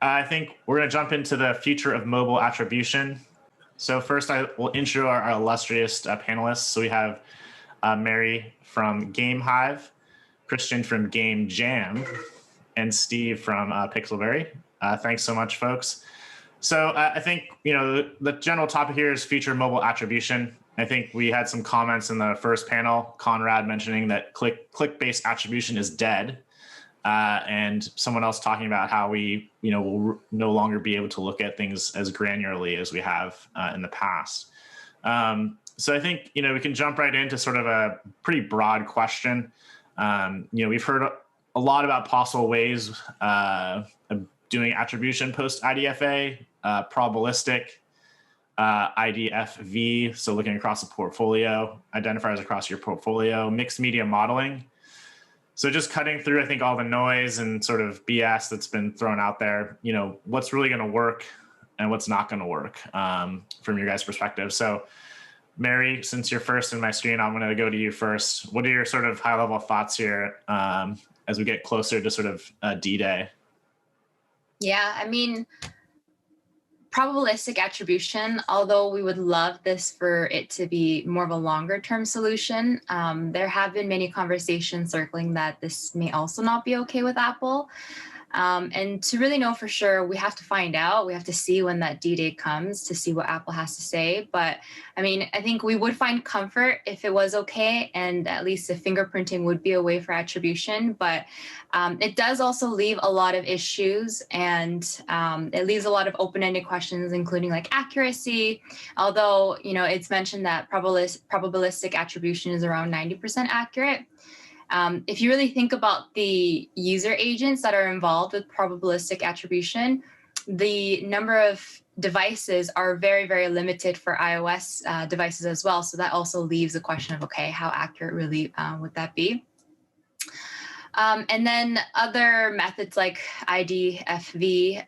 I think we're going to jump into the future of mobile attribution. So first, I will intro our illustrious panelists. So we have Mary from GameHive, Christian from Game Jam, and Steve from Pixelberry. Thanks so much, folks. So I think the general topic here is future mobile attribution. I think we had some comments in the first panel, Conrad mentioning that click-based attribution is dead. And someone else talking about how we, will no longer be able to look at things as granularly as we have in the past. So I think, we can jump right into sort of a pretty broad question. We've heard a lot about possible ways of doing attribution post-IDFA, probabilistic, IDFV, so looking across the portfolio, identifiers across your portfolio, mixed media modeling. So just cutting through, I think, all the noise and sort of BS that's been thrown out there, what's really going to work and what's not going to work from your guys' perspective. So Mary, since you're first in my screen, I'm going to go to you first. What are your sort of high-level thoughts here as we get closer to sort of D-Day? Yeah, I mean, probabilistic attribution, although we would love this for it to be more of a longer term solution, there have been many conversations circling that this may also not be okay with Apple. And to really know for sure, we have to find out. We have to see when that D-Day comes to see what Apple has to say. But I mean, I think we would find comfort if it was okay, and at least if fingerprinting would be a way for attribution. But it does also leave a lot of issues, and it leaves a lot of open-ended questions, including like accuracy. Although, it's mentioned that probabilistic attribution is around 90% accurate. If you really think about the user agents that are involved with probabilistic attribution, the number of devices are very, very limited for iOS devices as well. So that also leaves the question of, okay, how accurate really would that be? And then other methods like IDFV,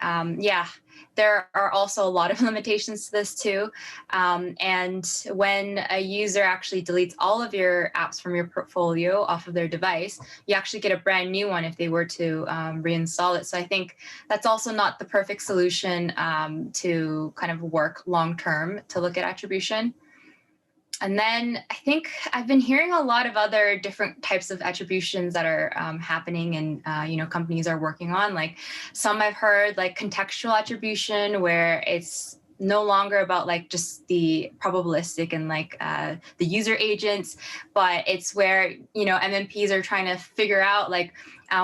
there are also a lot of limitations to this too. And when a user actually deletes all of your apps from your portfolio off of their device, you actually get a brand new one if they were to reinstall it. So I think that's also not the perfect solution to kind of work long-term to look at attribution. And then I think I've been hearing a lot of other different types of attributions that are happening and, companies are working on. Like some I've heard like contextual attribution, where it's no longer about like just the probabilistic and like the user agents, but it's where, MMPs are trying to figure out like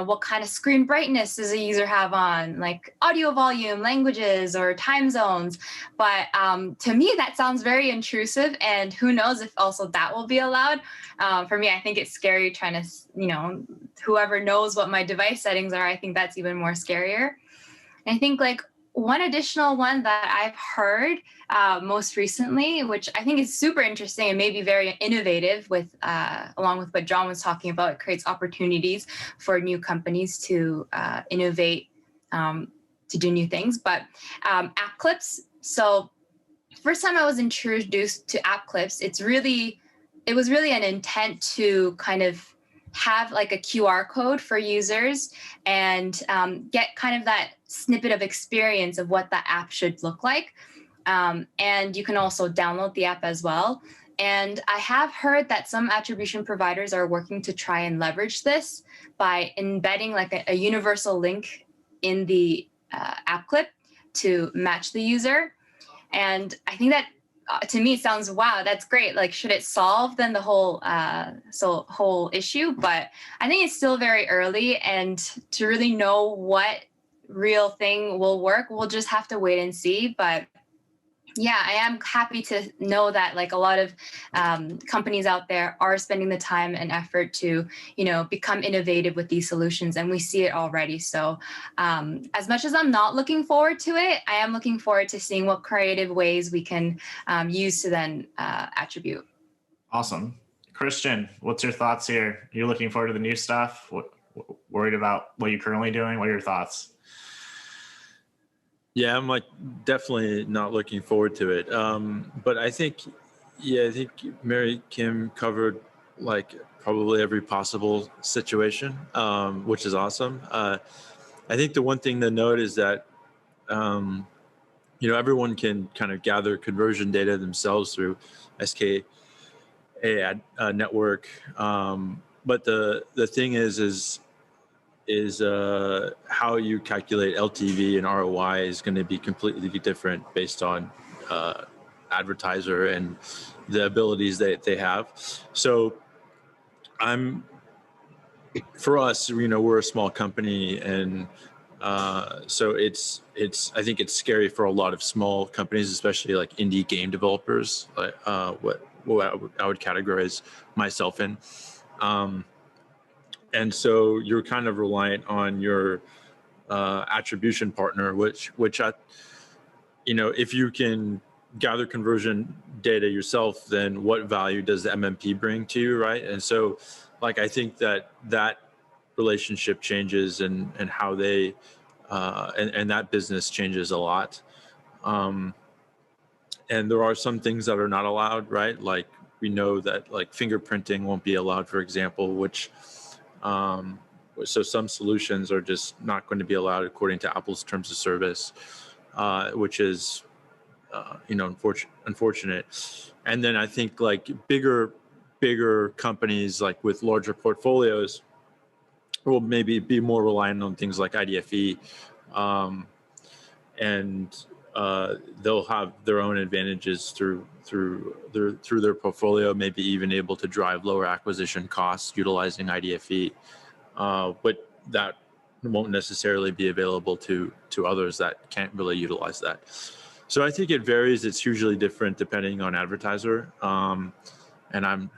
what kind of screen brightness does a user have on, like audio volume, languages, or time zones. But to me, that sounds very intrusive, and who knows if also that will be allowed. For me, I think it's scary trying to, whoever knows what my device settings are, I think that's even more scarier. And I think like one additional one that I've heard most recently, which I think is super interesting and maybe very innovative with, along with what John was talking about, it creates opportunities for new companies to innovate, to do new things, but app clips. So first time I was introduced to app clips, it was really an intent to kind of have like a QR code for users and get kind of that snippet of experience of what that app should look like. And you can also download the app as well. And I have heard that some attribution providers are working to try and leverage this by embedding like a universal link in the app clip to match the user. And I think that to me sounds, wow, that's great. Like, should it solve then the whole whole issue? But I think it's still very early, and to really know what real thing will work, we'll just have to wait and see. But yeah, I am happy to know that like a lot of companies out there are spending the time and effort to, become innovative with these solutions, and we see it already. So as much as I'm not looking forward to it, I am looking forward to seeing what creative ways we can use to then attribute. Awesome. Christian, what's your thoughts here? You're looking forward to the new stuff? Worried about what you're currently doing? What are your thoughts? Yeah, I'm like definitely not looking forward to it. But I think Mary Kim covered like probably every possible situation, which is awesome. I think the one thing to note is that you know, everyone can kind of gather conversion data themselves through SKAdNetwork. But the thing is how you calculate LTV and ROI is going to be completely different based on advertiser and the abilities that they have. So for us, you know, we're a small company, and so I think it's scary for a lot of small companies, especially like indie game developers, what I would categorize myself in. And so you're kind of reliant on your attribution partner, which you know, if you can gather conversion data yourself, then what value does the MMP bring to you, right? And so, like, I think that relationship changes, and how they and that business changes a lot. And there are some things that are not allowed, right? Like, we know that like fingerprinting won't be allowed, for example, which so some solutions are just not going to be allowed according to Apple's terms of service, which is you know, unfortunate. And then I think like bigger companies, like with larger portfolios, will maybe be more reliant on things like IDFA, and they'll have their own advantages through their portfolio, maybe even able to drive lower acquisition costs utilizing IDFA, but that won't necessarily be available to others that can't really utilize that. So I think it varies. It's hugely different depending on advertiser, and I'm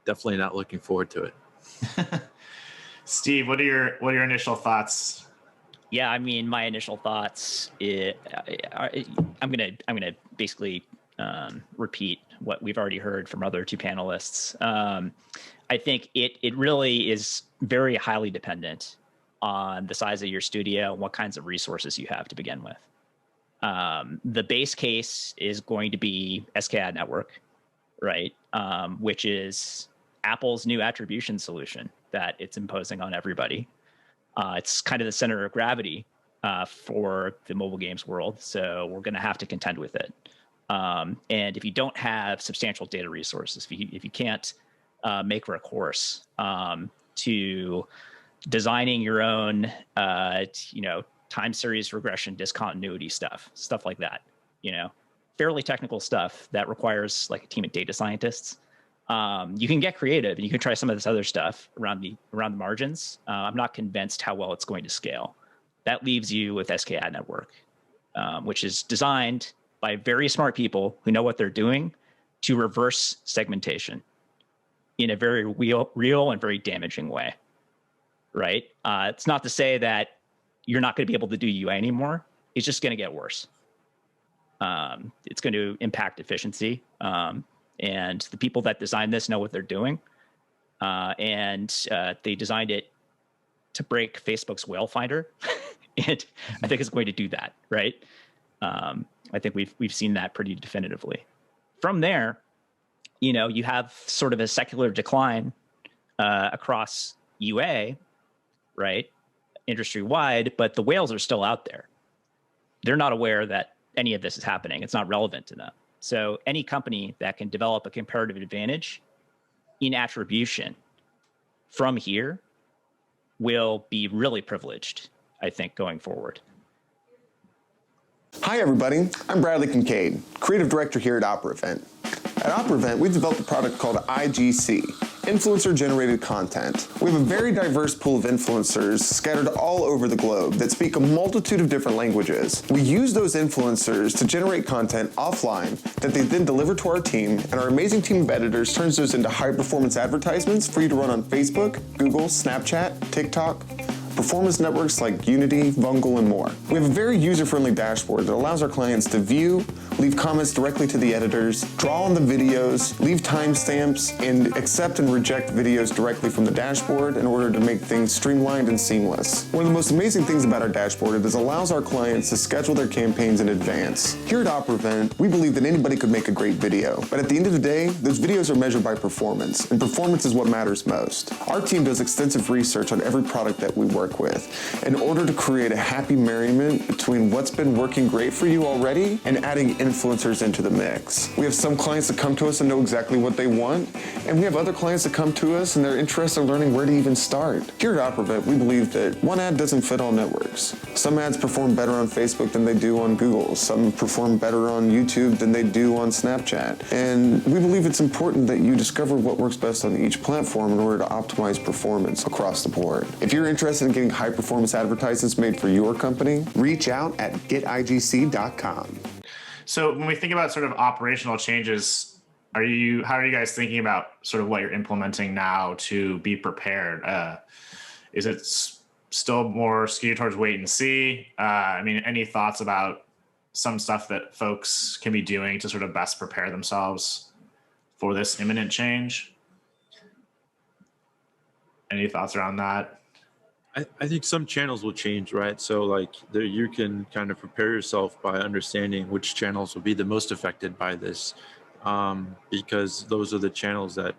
definitely not looking forward to it. Steve, what are your initial thoughts? Yeah, I mean, my initial thoughts, I'm gonna basically repeat what we've already heard from other two panelists. I think it really is very highly dependent on the size of your studio and what kinds of resources you have to begin with. The base case is going to be SKAdNetwork, right? Which is Apple's new attribution solution that it's imposing on everybody. It's kind of the center of gravity for the mobile games world, so we're going to have to contend with it. And if you don't have substantial data resources, if you can't make recourse to designing your own, time series regression, discontinuity stuff like that, fairly technical stuff that requires like a team of data scientists. You can get creative and you can try some of this other stuff around the margins. I'm not convinced how well it's going to scale. That leaves you with SKAdNetwork, which is designed by very smart people who know what they're doing to reverse segmentation in a very real and very damaging way, right? It's not to say that you're not going to be able to do UA anymore. It's just going to get worse. It's going to impact efficiency. And the people that designed this know what they're doing. And they designed it to break Facebook's whale finder. And I think it's going to do that, right? I think we've seen that pretty definitively. From there, you have sort of a secular decline across UA, right? Industry-wide, but the whales are still out there. They're not aware that any of this is happening. It's not relevant to them. So any company that can develop a comparative advantage in attribution from here will be really privileged, I think, going forward. Hi, everybody. I'm Bradley Kincaid, Creative Director here at OperaVent. At OperaVent, we've developed a product called IGC, Influencer-Generated Content. We have a very diverse pool of influencers scattered all over the globe that speak a multitude of different languages. We use those influencers to generate content offline that they then deliver to our team, and our amazing team of editors turns those into high-performance advertisements for you to run on Facebook, Google, Snapchat, TikTok, performance networks like Unity, Vungle, and more. We have a very user-friendly dashboard that allows our clients to view, leave comments directly to the editors, draw on the videos, leave timestamps, and accept and reject videos directly from the dashboard in order to make things streamlined and seamless. One of the most amazing things about our dashboard is it allows our clients to schedule their campaigns in advance. Here at OperaVent, we believe that anybody could make a great video, but at the end of the day, those videos are measured by performance, and performance is what matters most. Our team does extensive research on every product that we work work with in order to create a happy merriment between what's been working great for you already and adding influencers into the mix. We have some clients that come to us and know exactly what they want, and we have other clients that come to us and they're interested in learning where to even start. Here at OperaVent, we believe that one ad doesn't fit all networks. Some ads perform better on Facebook than they do on Google. Some perform better on YouTube than they do on Snapchat. And we believe it's important that you discover what works best on each platform in order to optimize performance across the board. If you're interested in getting high-performance advertisements made for your company, reach out at getigc.com. So when we think about sort of operational changes, how are you guys thinking about sort of what you're implementing now to be prepared? Is it still more skewed towards wait and see? I mean, any thoughts about some stuff that folks can be doing to sort of best prepare themselves for this imminent change? Any thoughts around that? I think some channels will change, right? So like you can kind of prepare yourself by understanding which channels will be the most affected by this, because those are the channels that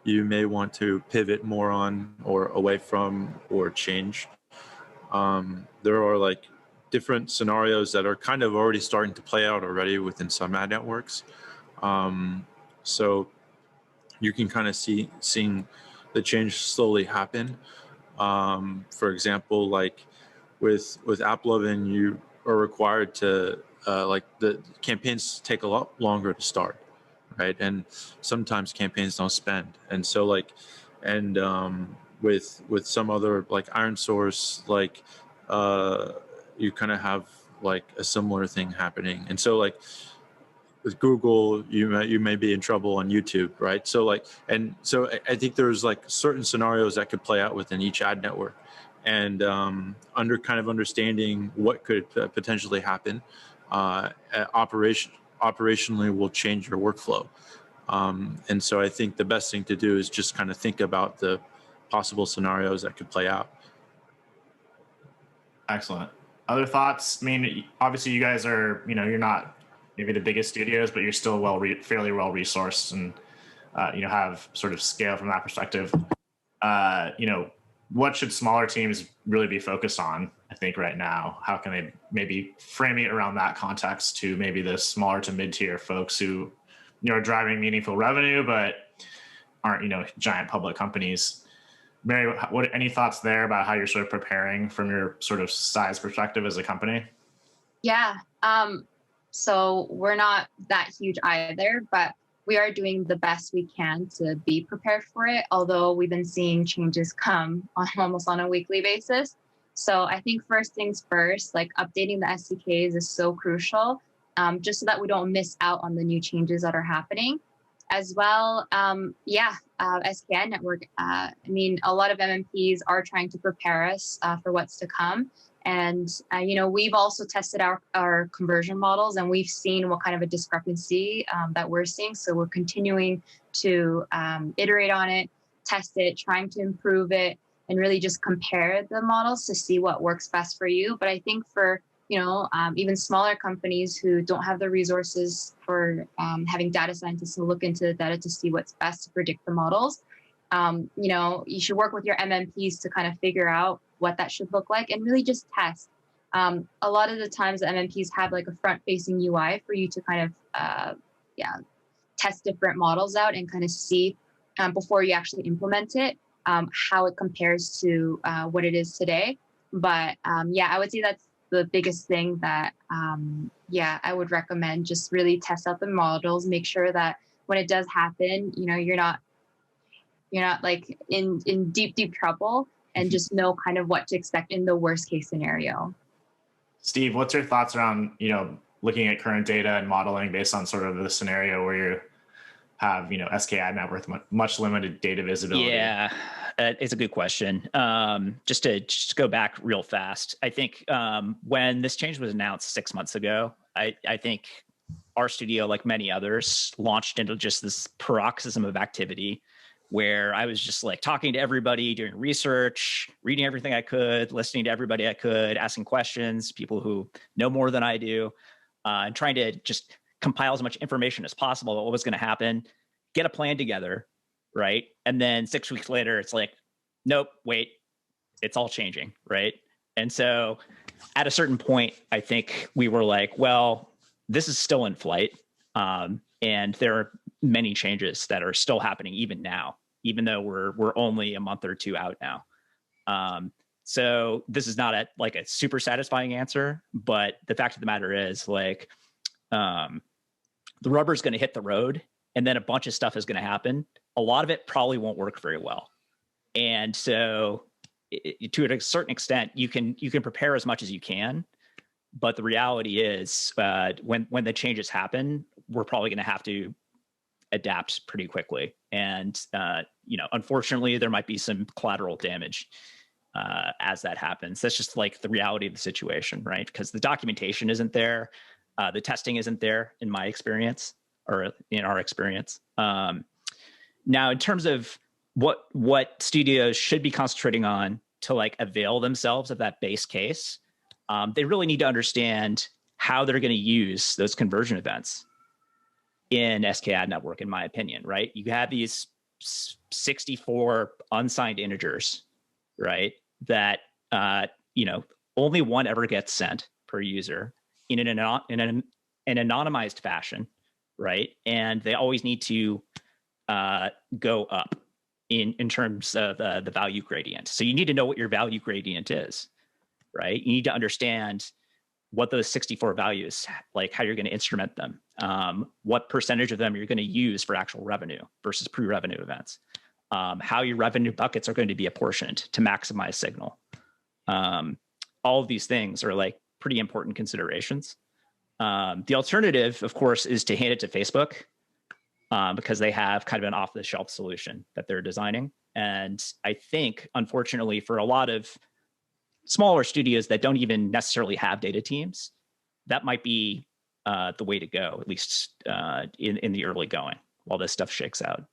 you may want to pivot more on or away from or change. There are like different scenarios that are kind of already starting to play out already within some ad networks. So you can kind of seeing the change slowly happen. For example, like with AppLovin, you are required to like the campaigns take a lot longer to start, right? And sometimes campaigns don't spend, and so like, and with some other like Iron Source, like you kind of have like a similar thing happening, and so like with Google, you may be in trouble on YouTube, right? So like, and so I think there's like certain scenarios that could play out within each ad network, and understanding what could potentially happen, operationally will change your workflow, and so I think the best thing to do is just kind of think about the possible scenarios that could play out. Excellent. Other thoughts? I mean, obviously you guys are, you're not maybe the biggest studios, but you're still fairly well resourced and have sort of scale from that perspective. What should smaller teams really be focused on, I think, right now? How can they maybe frame it around that context to maybe the smaller to mid-tier folks who are driving meaningful revenue but aren't giant public companies? Mary, any thoughts there about how you're sort of preparing from your sort of size perspective as a company? Yeah. So we're not that huge either, but we are doing the best we can to be prepared for it, although we've been seeing changes come almost on a weekly basis. So I think first things first, like updating the SDKs is so crucial, just so that we don't miss out on the new changes that are happening. As well, SKAdNetwork, I mean, a lot of MMPs are trying to prepare us for what's to come. And, we've also tested our conversion models, and we've seen what kind of a discrepancy that we're seeing. So we're continuing to iterate on it, test it, trying to improve it, and really just compare the models to see what works best for you. But I think for, even smaller companies who don't have the resources for having data scientists to look into the data to see what's best to predict the models, you should work with your MMPs to kind of figure out what that should look like and really just test. A lot of the times the MMPs have like a front-facing UI for you to kind of, test different models out and kind of see before you actually implement it, how it compares to what it is today. But I would say that's the biggest thing that, I would recommend. Just really test out the models, make sure that when it does happen, you're not like in deep trouble, and just know kind of what to expect in the worst case scenario. Steve, what's your thoughts around, looking at current data and modeling based on sort of the scenario where you have, SKAdNetwork much limited data visibility? Yeah, it's a good question. Just to go back real fast, I think when this change was announced 6 months ago, I think our studio, like many others, launched into just this paroxysm of activity where I was just like talking to everybody, doing research, reading everything I could, listening to everybody I could, asking questions, people who know more than I do, and trying to just compile as much information as possible about what was going to happen, get a plan together, right? And then 6 weeks later, it's like, nope, wait, it's all changing, right? And so at a certain point, I think we were like, well, this is still in flight. And there are many changes that are still happening even now, even though we're only a month or two out now. So this is not a super satisfying answer, but the fact of the matter is like, the rubber's going to hit the road and then a bunch of stuff is going to happen. A lot of it probably won't work very well. And so to a certain extent, you can prepare as much as you can, but the reality is when the changes happen, we're probably going to have to adapt pretty quickly. And, unfortunately, there might be some collateral damage as that happens. That's just like the reality of the situation, right? Because the documentation isn't there. The testing isn't there in my experience or in our experience. Now, in terms of what studios should be concentrating on to like avail themselves of that base case, they really need to understand how they're going to use those conversion events in SKAdNetwork, in my opinion, right? You have these 64 unsigned integers, right? That, only one ever gets sent per user in an anonymized fashion, right? And they always need to go up in terms of the value gradient. So you need to know what your value gradient is, right? You need to understand what those 64 values, like how you're going to instrument them, what percentage of them you're going to use for actual revenue versus pre-revenue events, how your revenue buckets are going to be apportioned to maximize signal. All of these things are like pretty important considerations. The alternative, of course, is to hand it to Facebook because they have kind of an off-the-shelf solution that they're designing. And I think, unfortunately, for a lot of smaller studios that don't even necessarily have data teams, that might be the way to go, at least in the early going, while this stuff shakes out.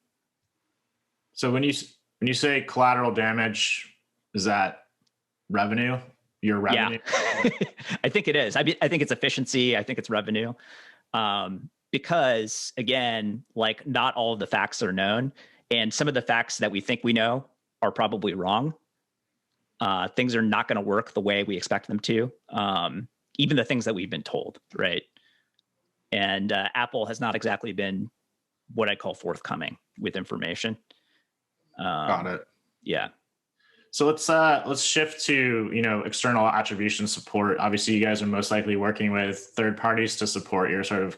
So when you say collateral damage, is that revenue? Your revenue? Yeah. I think it is. I think it's efficiency. I think it's revenue. Because again, like not all of the facts are known, and some of the facts that we think we know are probably wrong. Things are not going to work the way we expect them to. Even the things that we've been told, right? And Apple has not exactly been what I call forthcoming with information. Got it. Yeah. So let's shift to external attribution support. Obviously, you guys are most likely working with third parties to support your sort of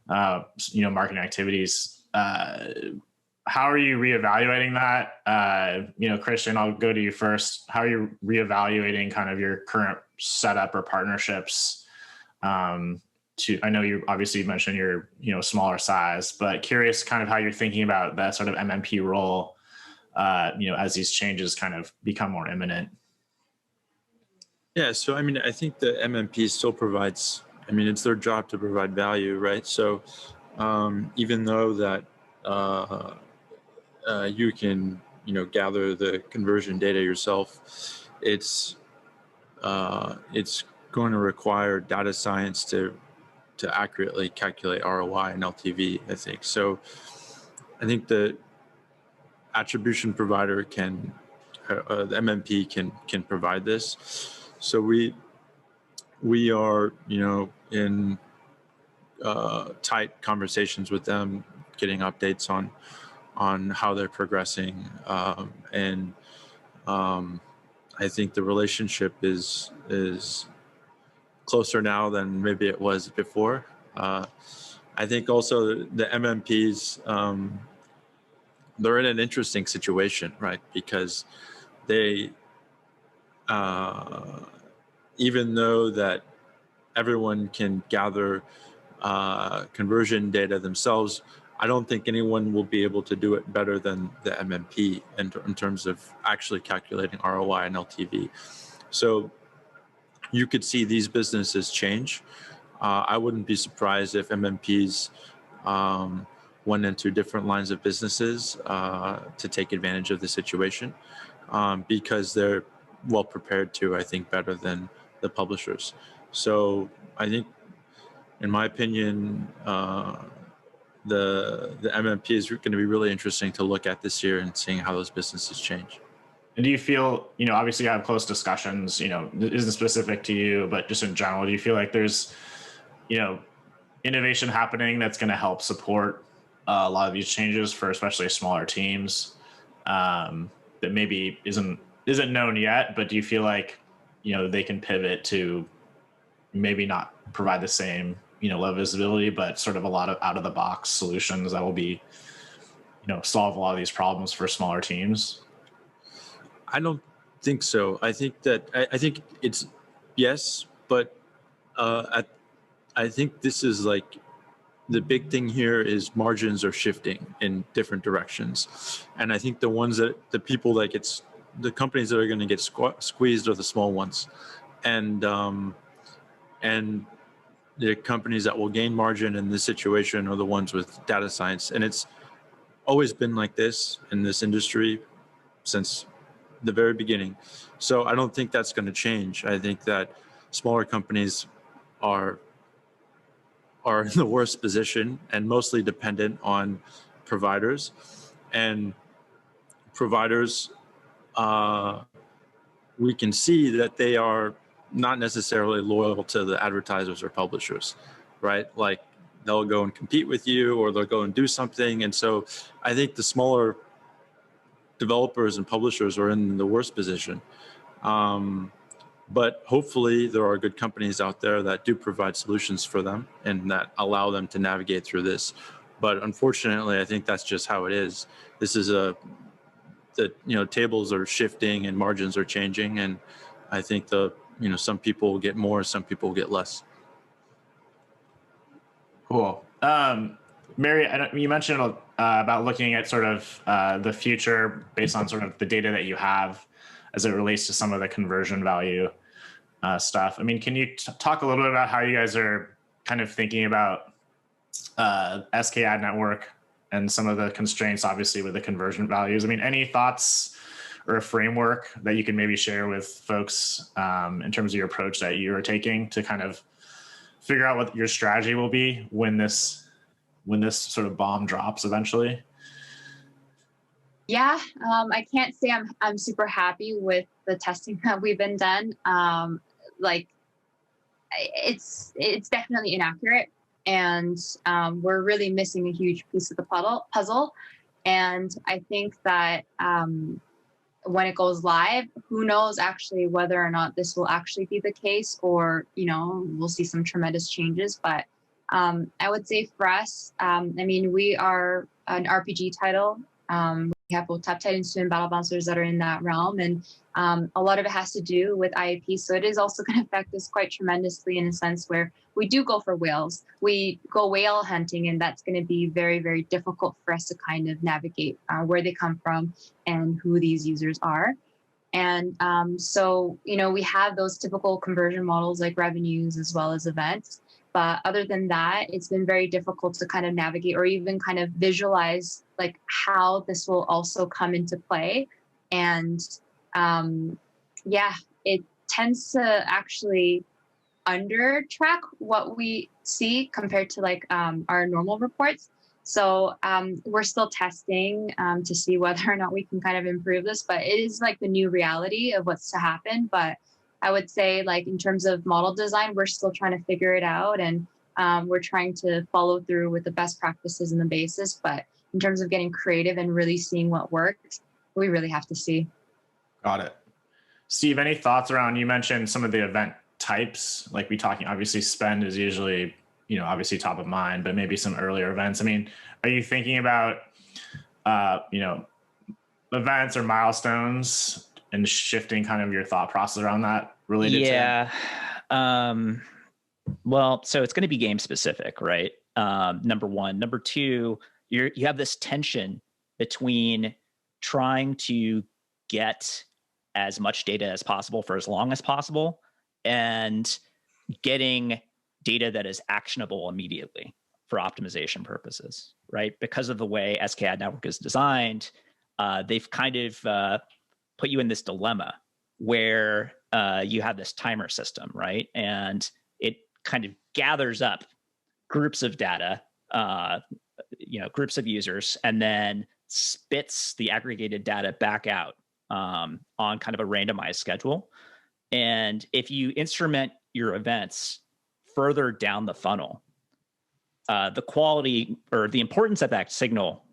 marketing activities. How are you reevaluating that? Christian, I'll go to you first. How are you reevaluating kind of your current setup or partnerships? I know you obviously mentioned your smaller size, but curious kind of how you're thinking about that sort of MMP role. As these changes kind of become more imminent. Yeah, so I think the MMP still provides, it's their job to provide value, right? So even though that you can, gather the conversion data yourself, it's going to require data science to accurately calculate ROI and LTV, I think. So I think the attribution provider can, the MMP can provide this. So we are, in tight conversations with them, getting updates on how they're progressing, and I think the relationship is closer now than maybe it was before. I think also the MMPs. They're in an interesting situation, right? Because they, even though that everyone can gather conversion data themselves, I don't think anyone will be able to do it better than the MMP in terms of actually calculating ROI and LTV. So you could see these businesses change. I wouldn't be surprised if MMPs went into different lines of businesses to take advantage of the situation because they're well prepared to, I think, better than the publishers. So I think, in my opinion, the MMP is going to be really interesting to look at this year and seeing how those businesses change. And do you feel, obviously you have close discussions, it isn't specific to you, but just in general, do you feel like there's, innovation happening that's going to help support a lot of these changes for especially smaller teams that maybe isn't known yet, but do you feel like, they can pivot to maybe not provide the same, level of visibility, but sort of a lot of out of the box solutions that will be, solve a lot of these problems for smaller teams? I don't think so. I think it's yes, but I think this is like the big thing here is margins are shifting in different directions, and I think the companies that are going to get squeezed are the small ones, and the companies that will gain margin in this situation are the ones with data science, and it's always been like this in this industry since the very beginning. So I don't think that's going to change. I think that smaller companies are in the worst position and mostly dependent on providers. And providers, we can see that they are not necessarily loyal to the advertisers or publishers, right? Like they'll go and compete with you, or they'll go and do something. And so I think the smaller developers and publishers are in the worst position. But hopefully there are good companies out there that do provide solutions for them and that allow them to navigate through this. But unfortunately, I think that's just how it is. This is tables are shifting and margins are changing. And I think some people will get more, some people will get less. Cool. Mary, you mentioned about looking at sort of the future based on sort of the data that you have as it relates to some of the conversion value stuff. I mean, can you talk a little bit about how you guys are kind of thinking about SKAdNetwork and some of the constraints, obviously, with the conversion values? I mean, any thoughts or a framework that you can maybe share with folks in terms of your approach that you're taking to kind of figure out what your strategy will be when this sort of bomb drops eventually? Yeah, I can't say I'm super happy with the testing that we've been done. Like, it's definitely inaccurate, and we're really missing a huge piece of the puzzle. And I think that when it goes live, who knows actually whether or not this will actually be the case, or we'll see some tremendous changes. But I would say for us, I mean, we are an RPG title. We have both Top Titans 2 and Battle Bouncers that are in that realm, and a lot of it has to do with IAP. So it is also going to affect us quite tremendously in a sense where we do go for whales. We go whale hunting, and that's going to be very, very difficult for us to kind of navigate where they come from and who these users are. And so, we have those typical conversion models like revenues as well as events. But other than that, it's been very difficult to kind of navigate or even kind of visualize like how this will also come into play. And it tends to actually under track what we see compared to like our normal reports. So we're still testing to see whether or not we can kind of improve this, but it is like the new reality of what's to happen. But I would say like in terms of model design, we're still trying to figure it out, and we're trying to follow through with the best practices and the basis. But in terms of getting creative and really seeing what works, we really have to see. Got it. Steve, any thoughts around, you mentioned some of the event types, like obviously spend is usually, obviously top of mind, but maybe some earlier events. I mean, are you thinking about, events or milestones and shifting kind of your thought process around that related to? Yeah. Well, so it's going to be game specific, right? Number one. Number two, you have this tension between trying to get as much data as possible for as long as possible and getting data that is actionable immediately for optimization purposes, right? Because of the way SKAdNetwork is designed, they've kind of put you in this dilemma where you have this timer system, right? And it kind of gathers up groups of data, groups of users, and then spits the aggregated data back out on kind of a randomized schedule. And if you instrument your events further down the funnel, the quality or the importance of that signal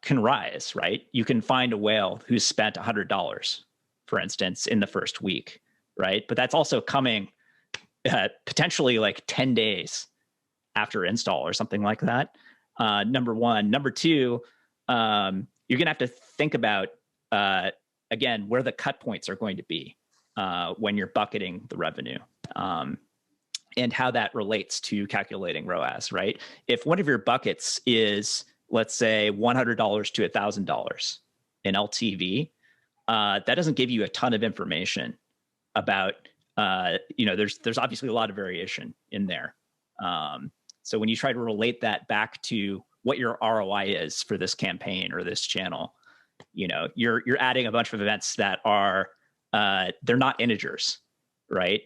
can rise, right? You can find a whale who's spent $100, for instance, in the first week, right? But that's also coming potentially like 10 days after install or something like that. Number one. Number two, you're going to have to think about, again, where the cut points are going to be when you're bucketing the revenue. And how that relates to calculating ROAS, right? If one of your buckets is, let's say, $100 to $1,000 in LTV, that doesn't give you a ton of information about, there's obviously a lot of variation in there. So when you try to relate that back to what your ROI is for this campaign or this channel, you're adding a bunch of events that are, they're not integers, right?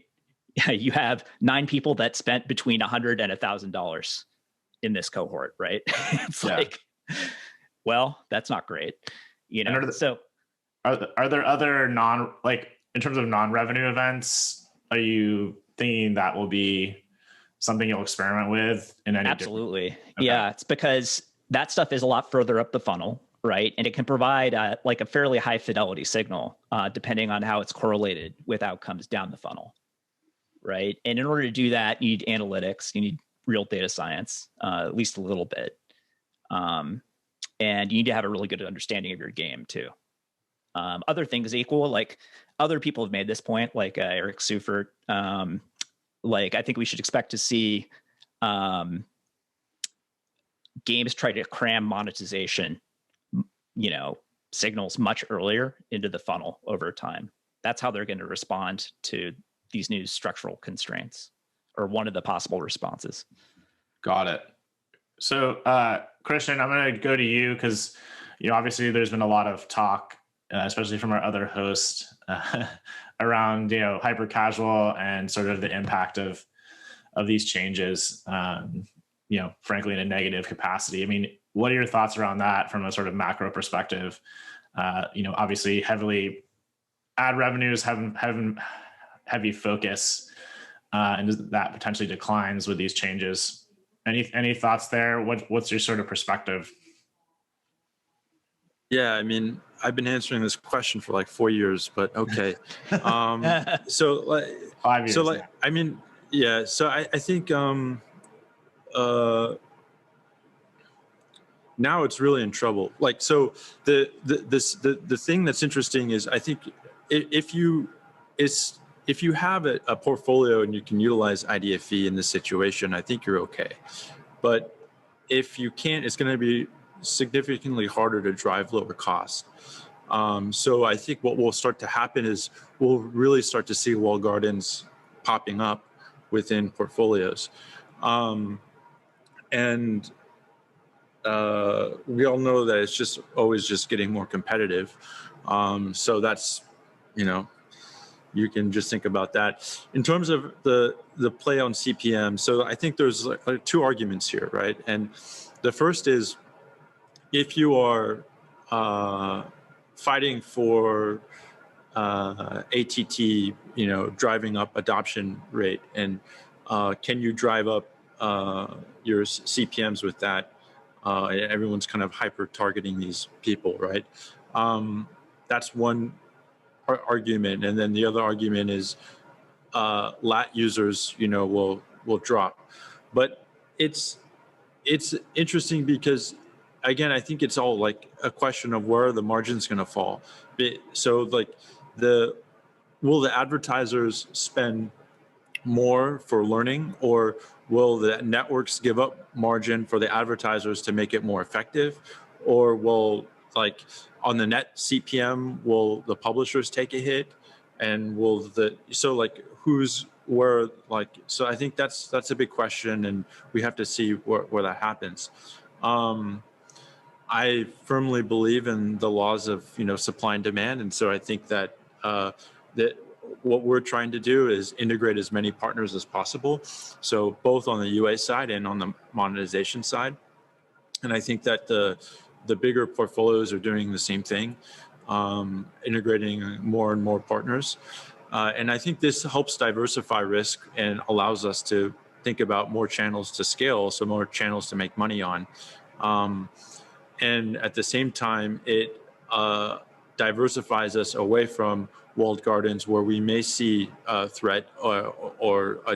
You have 9 people that spent between $100 and $1,000 in this cohort, right? It's like, well, that's not great, So, are there other in terms of non-revenue events? Are you thinking that will be something you'll experiment with in any? Absolutely, Okay. Yeah. It's because that stuff is a lot further up the funnel, right? And it can provide a fairly high fidelity signal, depending on how it's correlated with outcomes down the funnel. Right. And in order to do that, you need analytics, you need real data science, at least a little bit. And you need to have a really good understanding of your game too. Other things equal, like other people have made this point, like Eric Seufert, I think we should expect to see games try to cram monetization, signals much earlier into the funnel over time. That's how they're going to respond to these new structural constraints, or one of the possible responses. Got it. So, Christian, I'm going to go to you because, obviously there's been a lot of talk, especially from our other host, around, hyper casual and sort of the impact of these changes, frankly, in a negative capacity. I mean, what are your thoughts around that from a sort of macro perspective? Obviously heavily ad revenues have heavy focus, and that potentially declines with these changes. Any thoughts there? What's your sort of perspective? Yeah, I mean, I've been answering this question for like 4 years, but okay. So 5 years. So I mean, yeah. So I think now it's really in trouble. So the thing that's interesting is, I think if you have a portfolio and you can utilize IDFA in this situation, I think you're okay. But if you can't, it's going to be significantly harder to drive lower costs. So I think what will start to happen is we'll really start to see walled gardens popping up within portfolios. And we all know that it's just always just getting more competitive. So that's, you can just think about that. In terms of the play on CPM, so I think there's two arguments here, right? And the first is, if you are fighting for ATT, driving up adoption rate, and can you drive up your CPMs with that? Everyone's kind of hyper targeting these people, right? That's one argument, and then the other argument is LAT users, will drop. But it's interesting because, again, I think it's all like a question of where the margin's going to fall. So will the advertisers spend more for learning, or will the networks give up margin for the advertisers to make it more effective? Or will, on the net CPM, will the publishers take a hit? And so I think that's a big question, and we have to see where that happens. I firmly believe in the laws of supply and demand, and so I think that that what we're trying to do is integrate as many partners as possible, so both on the UA side and on the monetization side. And I think that the bigger portfolios are doing the same thing. integrating more and more partners. And I think this helps diversify risk and allows us to think about more channels to scale, so more channels to make money on. And at the same time, it diversifies us away from walled gardens where we may see a threat or a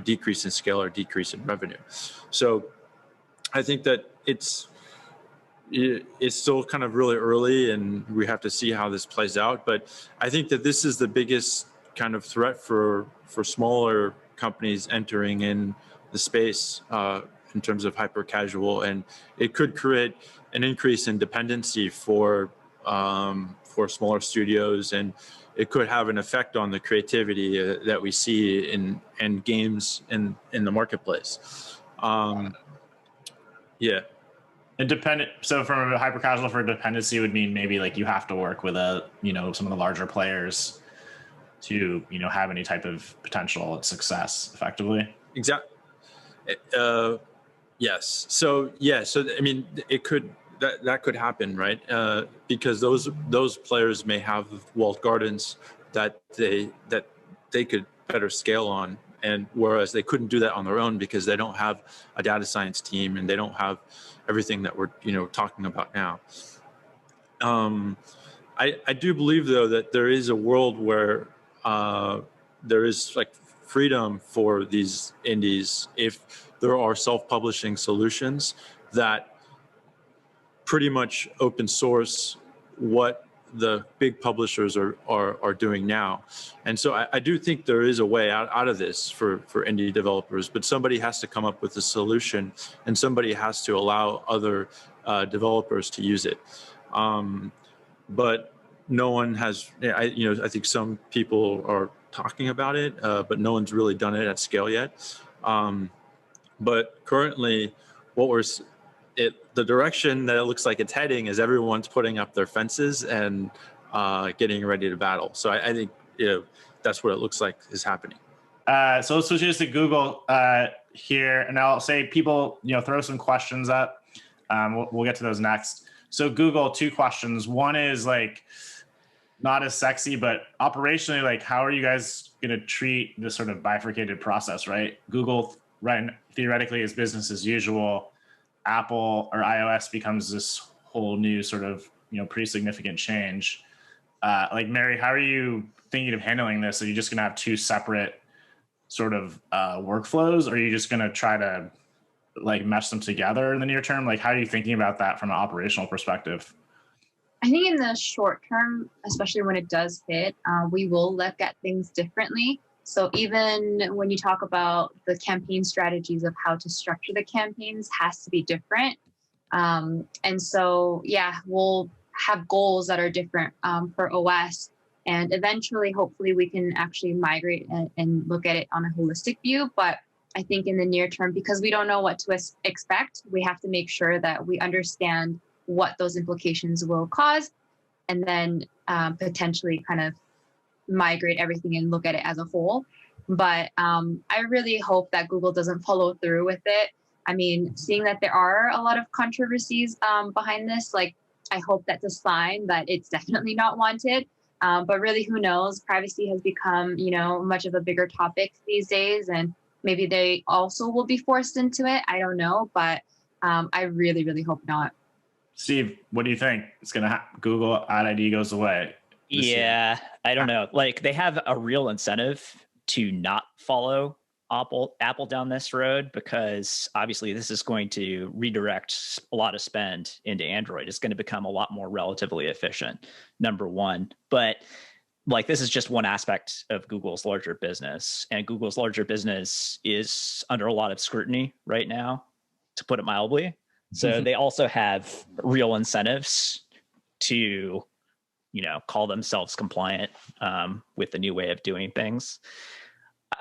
decrease in scale or decrease in revenue. So I think that it's still kind of really early and we have to see how this plays out. But I think that this is the biggest kind of threat for smaller companies entering in the space in terms of hyper casual, and it could create an increase in dependency for smaller studios, and it could have an effect on the creativity that we see in games in the marketplace. Yeah. And so from a hyper casual for dependency would mean maybe like you have to work with some of the larger players to have any type of potential success effectively. Exactly. Yes. So I mean, it could that could happen, right? Because those players may have walled gardens that they could better scale on, and whereas they couldn't do that on their own because they don't have a data science team and they don't have everything that we're talking about now. I do believe though that there is a world where there is like freedom for these indies if there are self-publishing solutions that pretty much open source what the big publishers are doing now. And so I do think there is a way out of this for indie developers, but somebody has to come up with a solution and somebody has to allow other developers to use it. But no one has, I think some people are talking about it, but no one's really done it at scale yet. But currently the direction that it looks like it's heading is everyone's putting up their fences and getting ready to battle. So I think that's what it looks like is happening. So let's switch to Google here, and I'll say people throw some questions up. We'll get to those next. So Google, 2 questions. One is like not as sexy, but operationally, like how are you guys going to treat this sort of bifurcated process, right? Google, right, theoretically is business as usual. Apple or iOS becomes this whole new sort of pretty significant change. Like Mary, how are you thinking of handling this? Are you just going to have 2 separate sort of workflows, or are you just going to try to like mesh them together in the near term? Like how are you thinking about that from an operational perspective? I think in the short term, especially when it does hit, we will look at things differently. So even when you talk about the campaign strategies of how to structure the campaigns has to be different. And so, yeah, we'll have goals that are different for OS. And eventually, hopefully, we can actually migrate and look at it on a holistic view. But I think in the near term, because we don't know what to expect, we have to make sure that we understand what those implications will cause, and then potentially kind of migrate everything and look at it as a whole. But I really hope that Google doesn't follow through with it. I mean, seeing that there are a lot of controversies behind this, like I hope that's a sign that it's definitely not wanted. But really, who knows? Privacy has become, much of a bigger topic these days, and maybe they also will be forced into it. I don't know, but I really, really hope not. Steve, what do you think? It's going to Google Ad ID goes away. Yeah, I don't know. Like they have a real incentive to not follow Apple down this road, because obviously this is going to redirect a lot of spend into Android. It's going to become a lot more relatively efficient, number one. But like this is just one aspect of Google's larger business, and Google's larger business is under a lot of scrutiny right now, to put it mildly. So they also have real incentives to call themselves compliant with the new way of doing things.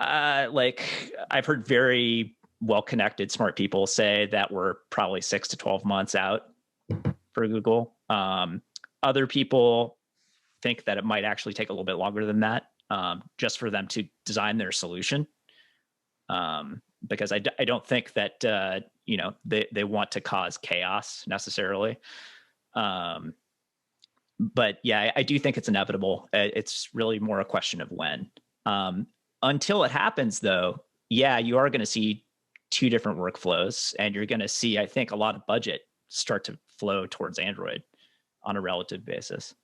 Like I've heard very well-connected, smart people say that we're probably 6 to 12 months out for Google. Other people think that it might actually take a little bit longer than that, just for them to design their solution. Because I don't think that they want to cause chaos necessarily. But yeah, I do think it's inevitable. It's really more a question of when. Until it happens, though, yeah, you are going to see two different workflows, and you're going to see, I think, a lot of budget start to flow towards Android on a relative basis.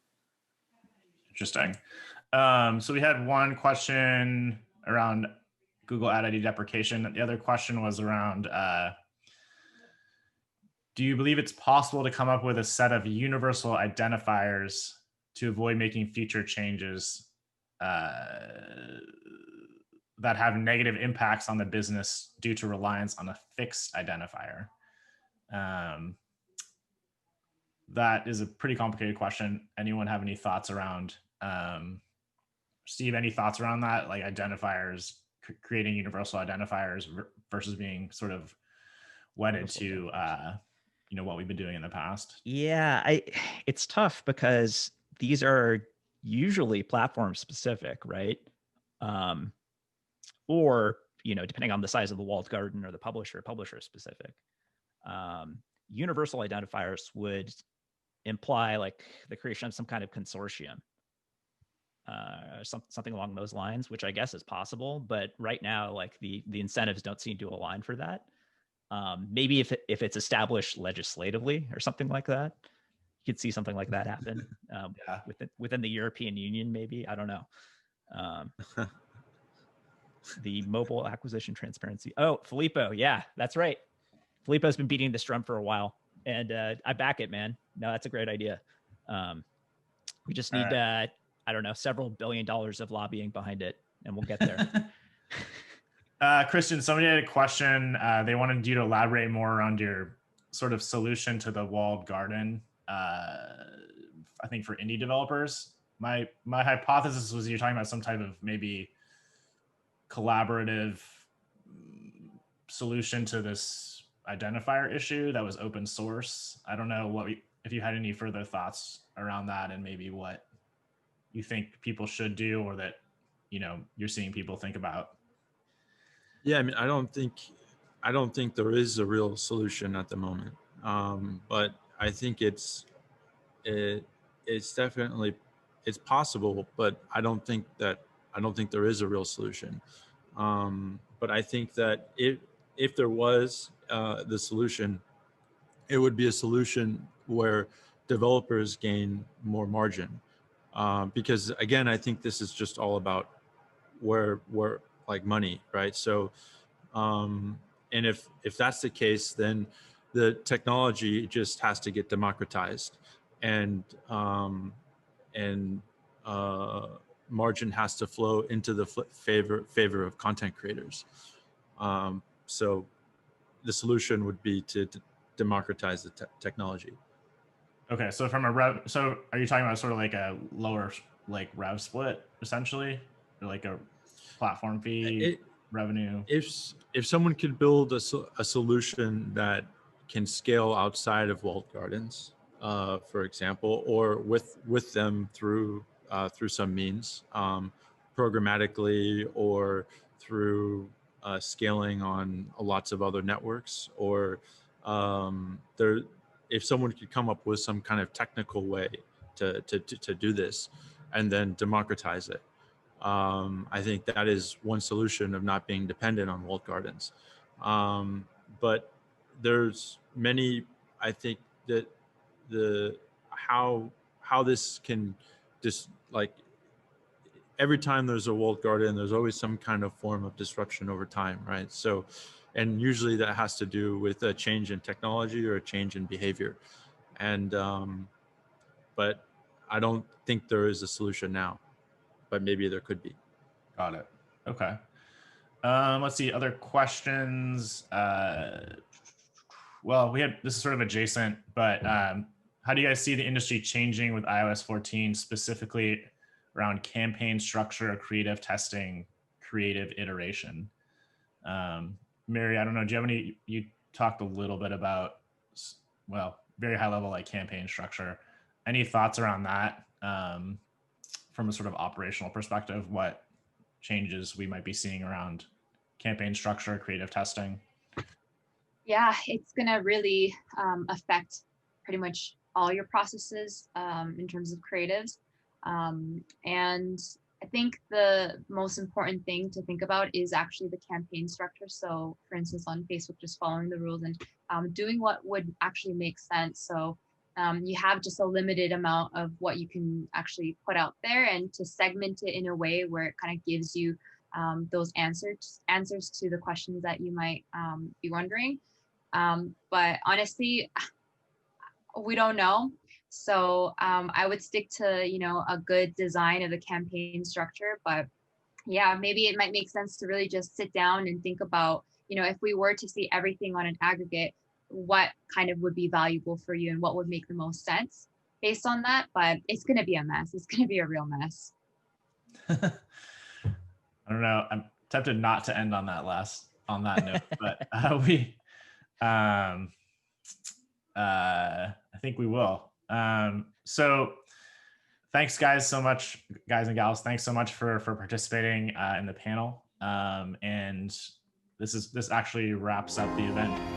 Interesting. So we had one question around Google Ad ID deprecation. The other question was around, do you believe it's possible to come up with a set of universal identifiers to avoid making future changes that have negative impacts on the business due to reliance on a fixed identifier? That is a pretty complicated question. Anyone have any thoughts around, Steve, any thoughts around that? Like identifiers, creating universal identifiers versus being sort of wedded to, what we've been doing in the past? Yeah, it's tough because these are usually platform specific, right? Or, depending on the size of the walled garden or the publisher specific. Universal identifiers would imply like the creation of some kind of consortium, something along those lines, which I guess is possible. But right now, like the incentives don't seem to align for that. Maybe if it's established legislatively or something like that, you could see something like that happen. Yeah. Within the European Union, maybe, I don't know. The mobile acquisition transparency. Oh, Filippo. Yeah, that's right. Filippo's been beating this drum for a while, and I back it, man. No, that's a great idea. We just need, I don't know, several $1 billion of lobbying behind it, and we'll get there. Christian, somebody had a question. They wanted you to elaborate more around your sort of solution to the walled garden. I think for indie developers, my hypothesis was you're talking about some type of maybe collaborative solution to this identifier issue that was open source. I don't know if you had any further thoughts around that, and maybe what you think people should do, or that you're seeing people think about. Yeah, I mean, I don't think there is a real solution at the moment, but I think it's definitely possible, but I don't think there is a real solution. But I think that if there was the solution, it would be a solution where developers gain more margin, because again, I think this is just all about where like money, right? So, and if that's the case, then the technology just has to get democratized, and margin has to flow into the favor of content creators. So the solution would be to democratize the technology. Okay, so from so are you talking about sort of like a lower like rev split essentially, or like a platform fee revenue? If someone could build a solution that can scale outside of walled gardens, for example, or with them through some means, programmatically, or through scaling on lots of other networks, or if someone could come up with some kind of technical way to do this and then democratize it, I think that is one solution of not being dependent on walled gardens. But there's many, I think that how this can just, like, every time there's a walled garden, there's always some kind of form of disruption over time, right? So, and usually that has to do with a change in technology or a change in behavior. And, but I don't think there is a solution now, but maybe there could be. Got it. Okay. Let's see, other questions. Well, this is sort of adjacent, but how do you guys see the industry changing with iOS 14, specifically around campaign structure, creative testing, creative iteration? Mary, I don't know, do you have any, you talked a little bit about, well, very high level, like campaign structure. Any thoughts around that from a sort of operational perspective, what changes we might be seeing around campaign structure, creative testing? Yeah, it's going to really affect pretty much all your processes in terms of creatives. And I think the most important thing to think about is actually the campaign structure. So for instance, on Facebook, just following the rules and doing what would actually make sense. So you have just a limited amount of what you can actually put out there, and to segment it in a way where it kind of gives you those answers to the questions that you might be wondering. But honestly, we don't know. So I would stick to, you know, a good design of the campaign structure. But yeah, maybe it might make sense to really just sit down and think about, you know, if we were to see everything on an aggregate, what kind of would be valuable for you and what would make the most sense based on that. But it's going to be a mess. It's going to be a real mess. I don't know. I'm tempted not to end on that note, but I think we will. So thanks guys so much, guys and gals. Thanks so much for participating in the panel. And this actually wraps up the event.